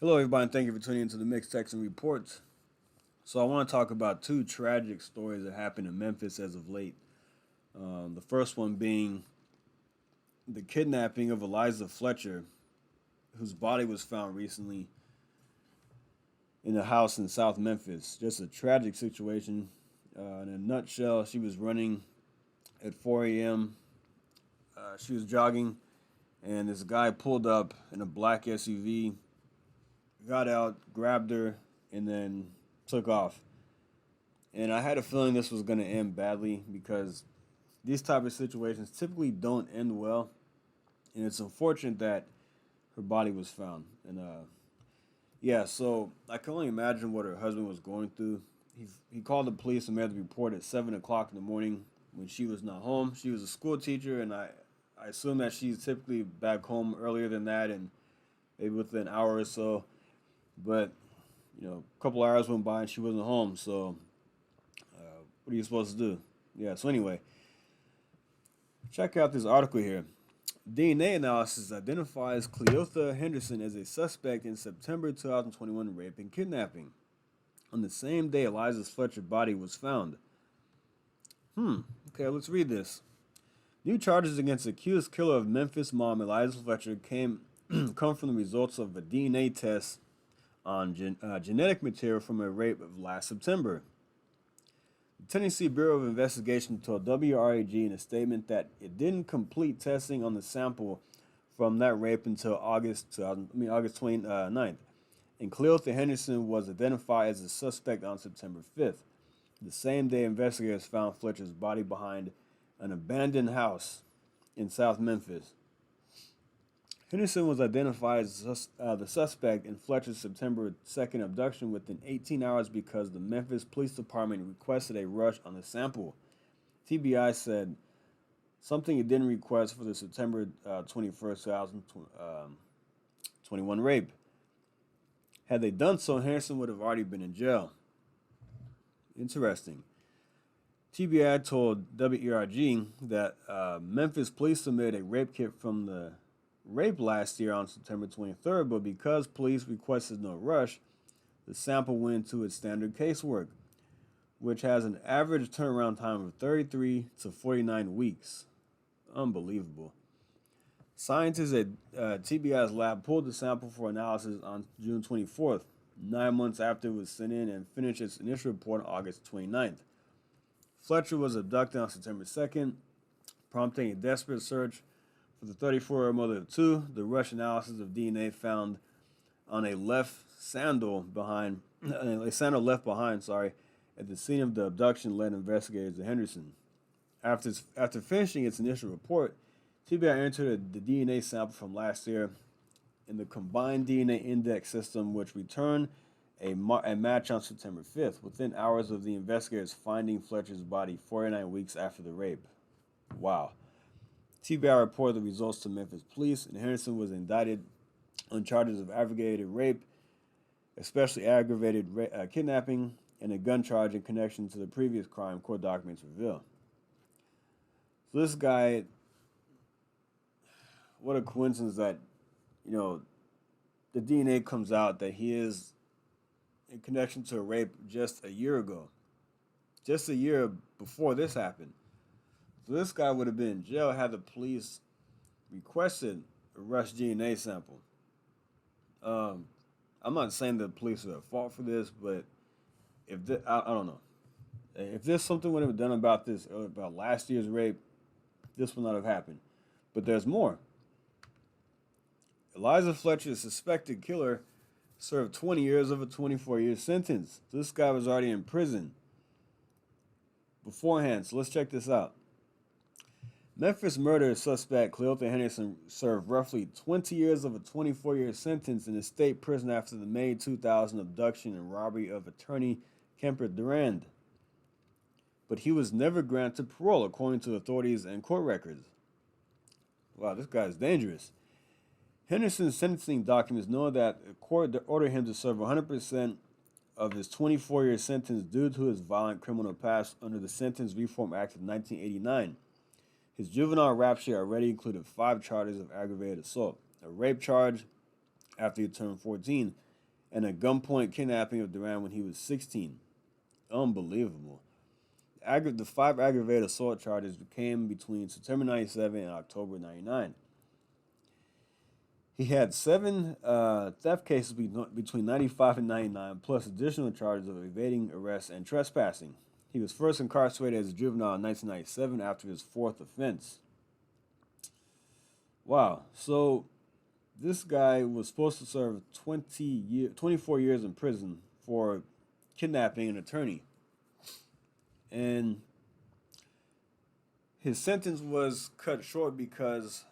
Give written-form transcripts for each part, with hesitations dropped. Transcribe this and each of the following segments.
Hello, everybody, and thank you for tuning into the Mixed Texan Reports. So, I want to talk about two tragic stories that happened in Memphis as of late. The first one being the kidnapping of Eliza Fletcher, whose body was found recently in a house in South Memphis. Just a tragic situation. In a nutshell, she was running at 4 a.m. She was jogging, and this guy pulled up in a black SUV, got out, grabbed her, and then took off. And I had a feeling this was going to end badly because these type of situations typically don't end well, and it's unfortunate that her body was found. And yeah, so I can only imagine what her husband was going through. He called the police and made the report at 7 o'clock in the morning when she was not home. She was a school teacher, and I assume that she's typically back home earlier than that, and maybe within an hour or so. But a couple hours went by and she wasn't home. So what are you supposed to do? Yeah. So anyway, check out this article here. DNA analysis identifies Cleotha Henderson as a suspect in September 2021 rape and kidnapping. On the same day Eliza Fletcher's body was found. Okay, let's read this. New charges against the accused killer of Memphis mom Eliza Fletcher come from the results of a DNA test on genetic material from a rape of last September. The Tennessee Bureau of Investigation told WRAG in a statement that it didn't complete testing on the sample from that rape until August 29th, and Cleotha Henderson was identified as a suspect on September 5th. The same day, investigators found Fletcher's body behind an abandoned house in South Memphis. Henderson was identified as the suspect in Fletcher's September 2nd abduction within 18 hours because the Memphis Police Department requested a rush on the sample. TBI said something it didn't request for the September 21st, 2021 rape. Had they done so, Henderson would have already been in jail. Interesting. TBI told WERG that Memphis police submitted a rape kit from the rape last year on September 23rd, but because police requested no rush, the sample went to its standard casework, which has an average turnaround time of 33 to 49 weeks. Unbelievable. Scientists at TBI's lab pulled the sample for analysis on June 24th, 9 months after it was sent in, and finished its initial report on August 29th. Fletcher was abducted on September 2nd, prompting a desperate search for the 34-year-old mother of two. The rush analysis of DNA found on a sandal left behind, at the scene of the abduction led investigators to Henderson. After finishing its initial report, TBI entered the DNA sample from last year in the combined DNA index system, which returned a match on September 5th, within hours of the investigators finding Fletcher's body 49 weeks after the rape. Wow. TBI reported the results to Memphis police, and Henderson was indicted on charges of aggravated rape, especially aggravated kidnapping, and a gun charge in connection to the previous crime, court documents reveal. So this guy, what a coincidence that, the DNA comes out that he is in connection to a rape just a year ago. Just a year before this happened. So this guy would have been in jail had the police requested a rush DNA sample. I'm not saying the police are at fault for this, but I don't know. If there's something would have been done about this, about last year's rape, this would not have happened. But there's more. Eliza Fletcher's suspected killer served 20 years of a 24-year sentence. This guy was already in prison beforehand. So let's check this out. Memphis murder suspect Cleotha Henderson served roughly 20 years of a 24-year sentence in a state prison after the May 2000 abduction and robbery of attorney Kemper Durand. But he was never granted parole, according to authorities and court records. Wow, this guy's dangerous. Henderson's sentencing documents know that the court ordered him to serve 100% of his 24-year sentence due to his violent criminal past under the Sentence Reform Act of 1989. His juvenile rap sheet already included 5 charges of aggravated assault, a rape charge after he turned 14, and a gunpoint kidnapping of Duran when he was 16. Unbelievable. The 5 aggravated assault charges came between September 97 and October 99. He had 7 theft cases between 95 and 99, plus additional charges of evading arrest and trespassing. He was first incarcerated as a juvenile in 1997 after his 4th offense. Wow. So this guy was supposed to serve 24 years in prison for kidnapping an attorney. And his sentence was cut short because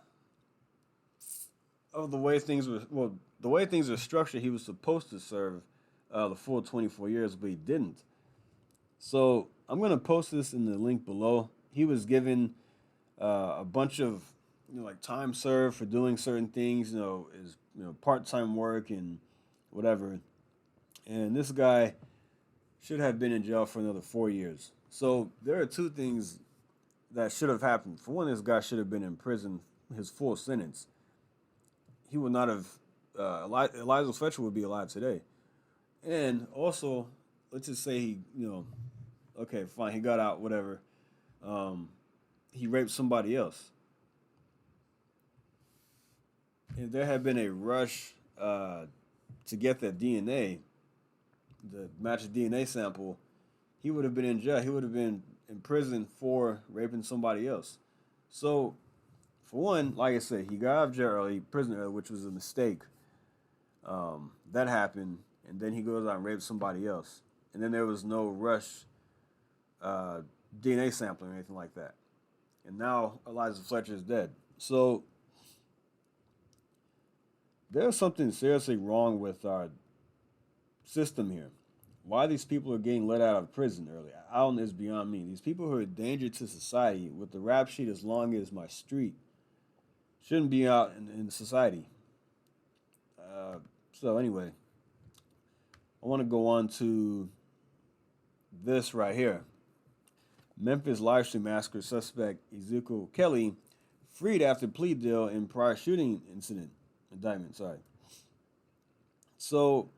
of the way things were structured. He was supposed to serve the full 24 years, but he didn't. So I'm gonna post this in the link below. He was given a bunch of like time served for doing certain things, is part-time work and whatever. And this guy should have been in jail for another 4 years. So there are 2 things that should have happened. For one, this guy should have been in prison his full sentence. He would not have. Elijah Fletcher would be alive today. And also, let's just say he, okay, fine, he got out, whatever. He raped somebody else. If there had been a rush to get that DNA, the match DNA sample, he would have been in jail. He would have been in prison for raping somebody else. So, for one, like I said, he got out of jail early, prison early, which was a mistake. That happened, and then he goes out and rapes somebody else. And then there was no rush DNA sampling or anything like that. And now Elijah Fletcher is dead. So there's something seriously wrong with our system here. Why these people are getting let out of prison early, I don't know, is beyond me. These people who are a danger to society, with the rap sheet as long as my street, shouldn't be out in society. So anyway, I want to go on to this right here. Memphis livestream massacre suspect Ezekiel Kelly freed after plea deal in prior shooting indictment. So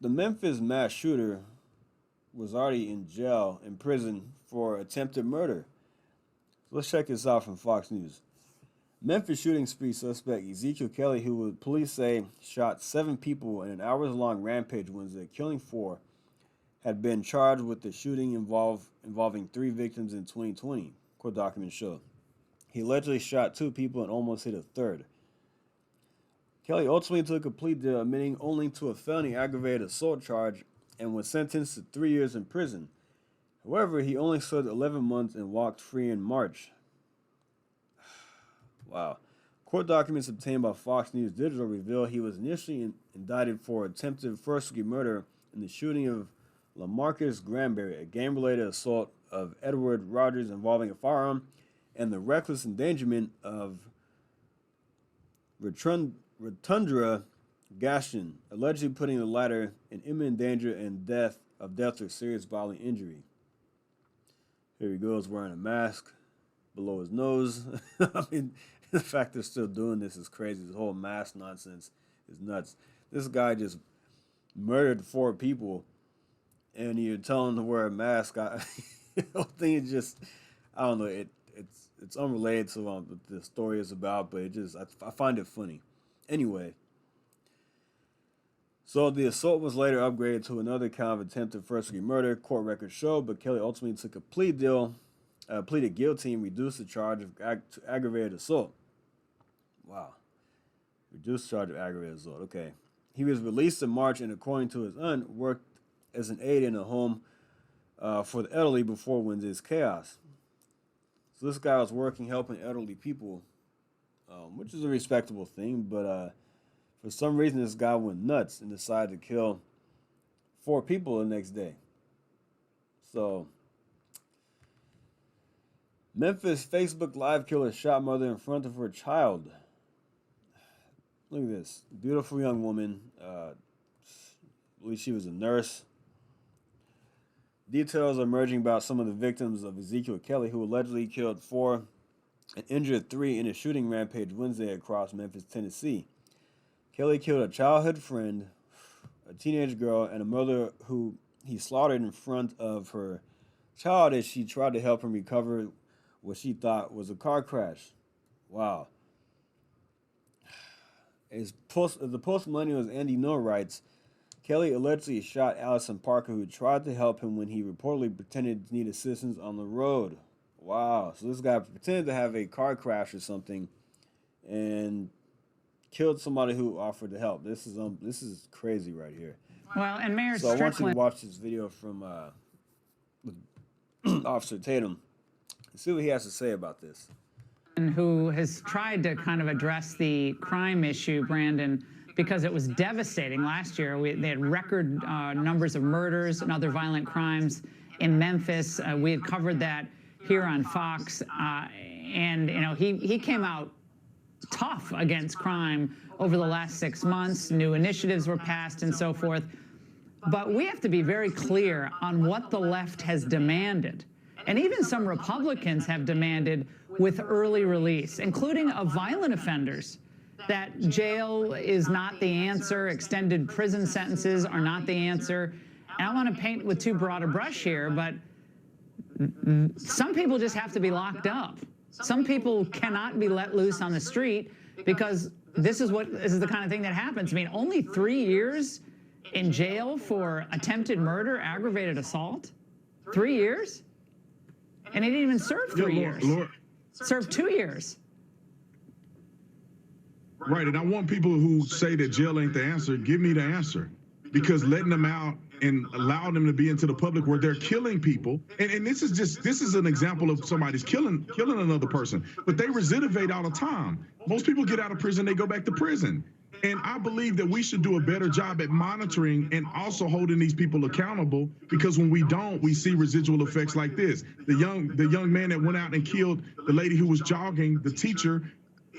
the Memphis mass shooter was already in prison for attempted murder. Let's check this out from Fox News. Memphis shooting spree suspect Ezekiel Kelly, who police say shot 7 people in an hours-long rampage Wednesday, killing 4, had been charged with the shooting involving 3 victims in 2020, court documents show. He allegedly shot 2 people and almost hit a third. Kelly ultimately took a plea deal, admitting only to a felony aggravated assault charge and was sentenced to 3 years in prison. However, he only served 11 months and walked free in March. Wow. Court documents obtained by Fox News Digital reveal he was initially indicted for attempted first-degree murder in the shooting of LaMarcus Granberry, a gang-related assault of Edward Rogers involving a firearm, and the reckless endangerment of Rotundra Gaston, allegedly putting the latter in imminent danger and death or serious bodily injury. Here he goes wearing a mask below his nose. I mean, the fact they're still doing this is crazy. This whole mask nonsense is nuts. This guy just murdered 4 people, and you're telling him to wear a mask. The whole thing is just, I don't know. It's unrelated to what the story is about, but I find it funny. Anyway, so the assault was later upgraded to another count of attempted first-degree murder, court records show, but Kelly ultimately took a pleaded guilty and reduced the charge of aggravated assault. Wow. Reduced charge of aggravated assault. Okay. He was released in March and, according to his aunt, worked as an aide in a home for the elderly before Wednesday's chaos. So this guy was working helping elderly people, which is a respectable thing, but for some reason this guy went nuts and decided to kill 4 people the next day. So Memphis Facebook Live killer shot mother in front of her child. Look at this. Beautiful young woman. I believe she was a nurse. Details are emerging about some of the victims of Ezekiel Kelly, who allegedly killed 4 and injured 3 in a shooting rampage Wednesday across Memphis, Tennessee. Kelly killed a childhood friend. a teenage girl, and a mother who he slaughtered in front of her child as she tried to help him recover what she thought was a car crash. Wow. The Post Millennial's Andy No writes, Kelly allegedly shot Allison Parker, who tried to help him when he reportedly pretended to need assistance on the road. Wow. So this guy pretended to have a car crash or something and killed somebody who offered to help. This is crazy right here. Well, and Mayor So I want you Strickland, to watch this video from Officer Tatum and see what he has to say about this. who has tried to kind of address the crime issue, Brandon, because it was devastating last year. They had record numbers of murders and other violent crimes in Memphis. We had covered that here on Fox, and he came out tough against crime over the last 6 months. New initiatives were passed and so forth. But we have to be very clear on what the left has demanded. And even some Republicans have demanded with early release, including of violent offenders, that jail is not the answer, extended prison sentences are not the answer. And I want to paint with too broad a brush here, but some people just have to be locked up. Some people cannot be let loose on the street because this is the kind of thing that happens. I mean, only 3 years in jail for attempted murder, aggravated assault? 3 years? And he didn't even serve 3 years. Served 2 years. Right, and I want people who say that jail ain't the answer, give me the answer. Because letting them out and allowing them to be into the public where they're killing people, and this is an example of somebody's killing another person, but they recidivate all the time. Most people get out of prison, they go back to prison. And I believe that we should do a better job at monitoring and also holding these people accountable, because when we don't, we see residual effects like this. The young man that went out and killed the lady who was jogging, the teacher,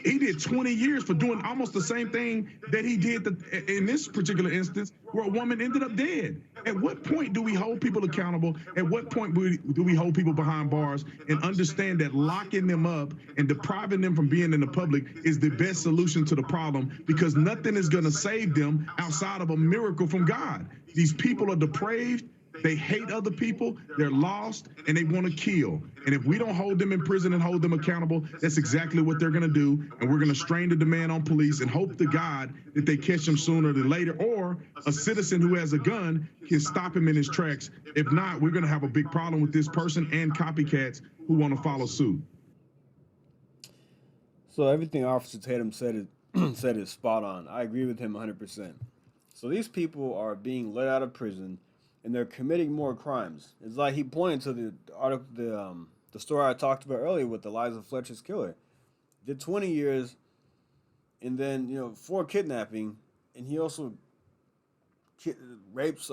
he did 20 years for doing almost the same thing that he did in this particular instance, where a woman ended up dead. At what point do we hold people accountable? At what point do we hold people behind bars and understand that locking them up and depriving them from being in the public is the best solution to the problem, because nothing is going to save them outside of a miracle from God. These people are depraved. They hate other people, they're lost, and they want to kill. And if we don't hold them in prison and hold them accountable, that's exactly what they're going to do. And we're going to strain the demand on police and hope to God that they catch him sooner than later, or a citizen who has a gun can stop him in his tracks. If not, we're going to have a big problem with this person and copycats who want to follow suit. So everything Officer Tatum said is spot on. I agree with him 100%. So these people are being let out of prison, and they're committing more crimes. It's like he pointed to the article, the story I talked about earlier with Eliza Fletcher's killer. Did 20 years, and then for kidnapping, and he also rapes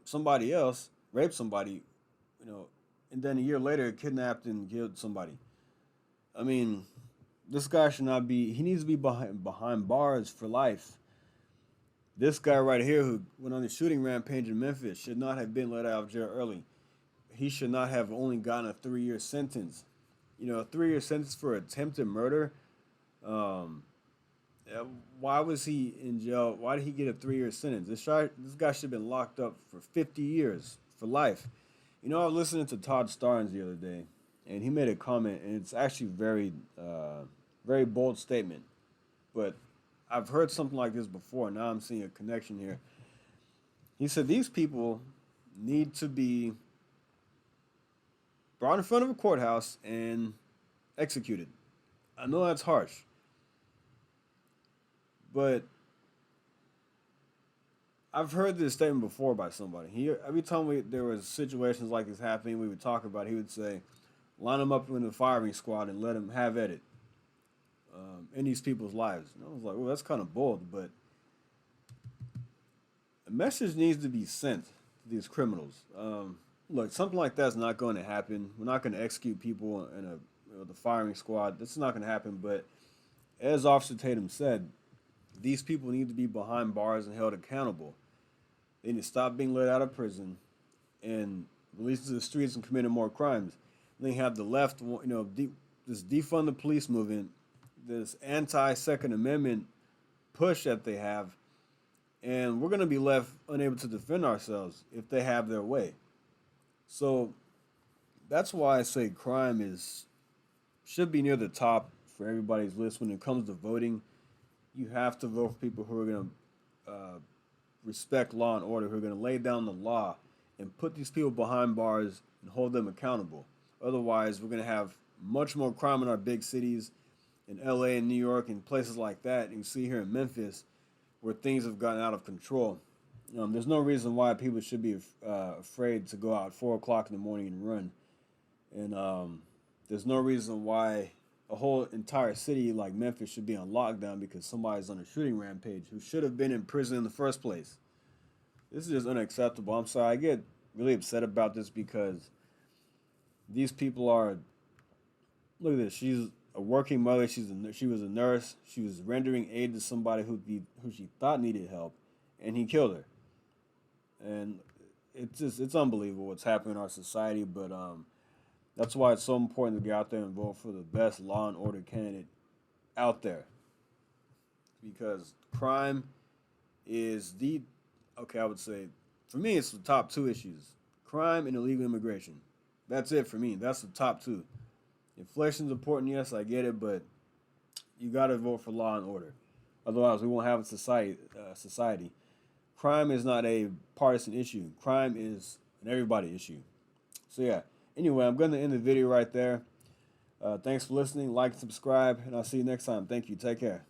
somebody else, raped somebody, and then a year later kidnapped and killed somebody. I mean, this guy should not be. He needs to be behind bars for life. This guy right here who went on the shooting rampage in Memphis should not have been let out of jail early. He should not have only gotten a 3-year sentence. A 3-year sentence for attempted murder. Why was he in jail? Why did he get a 3-year sentence? This guy should have been locked up for 50 years, for life. I was listening to Todd Starnes the other day, and he made a comment, and it's actually very, very bold statement. But I've heard something like this before. Now I'm seeing a connection here. He said these people need to be brought in front of a courthouse and executed. I know that's harsh, but I've heard this statement before by somebody. Every time there was situations like this happening, we would talk about it, he would say, line them up in the firing squad and let them have at it. In these people's lives. And I was like, well, that's kind of bold, but a message needs to be sent to these criminals. Look, something like that's not going to happen. We're not going to execute people in the firing squad. This is not going to happen, but as Officer Tatum said, these people need to be behind bars and held accountable. They need to stop being let out of prison and released to the streets and committing more crimes. And then you have the left, this defund the police movement, this anti-Second Amendment push that they have, and we're going to be left unable to defend ourselves if they have their way. So that's why I say crime is should be near the top for everybody's list when it comes to voting. You have to vote for people who are going to respect law and order, who are going to lay down the law and put these people behind bars and hold them accountable. Otherwise, we're going to have much more crime in our big cities, in LA and New York and places like that. And you see here in Memphis where things have gotten out of control. There's no reason why people should be afraid to go out at 4 o'clock in the morning and run. And there's no reason why a whole entire city like Memphis should be on lockdown because somebody's on a shooting rampage who should have been in prison in the first place. This is just unacceptable. I'm sorry. I get really upset about this because these people are. Look at this. She's a working mother. She was a nurse. She was rendering aid to somebody who she thought needed help, and he killed her. And it's unbelievable what's happening in our society. But that's why it's so important to get out there and vote for the best law and order candidate out there. Because crime is I would say, for me, it's the top two issues. Crime and illegal immigration. That's it for me. That's the top two. Inflation's important, yes, I get it, but you got to vote for law and order. Otherwise, we won't have a society. Crime is not a partisan issue. Crime is an everybody issue. So, yeah. Anyway, I'm going to end the video right there. Thanks for listening. Like, subscribe, and I'll see you next time. Thank you. Take care.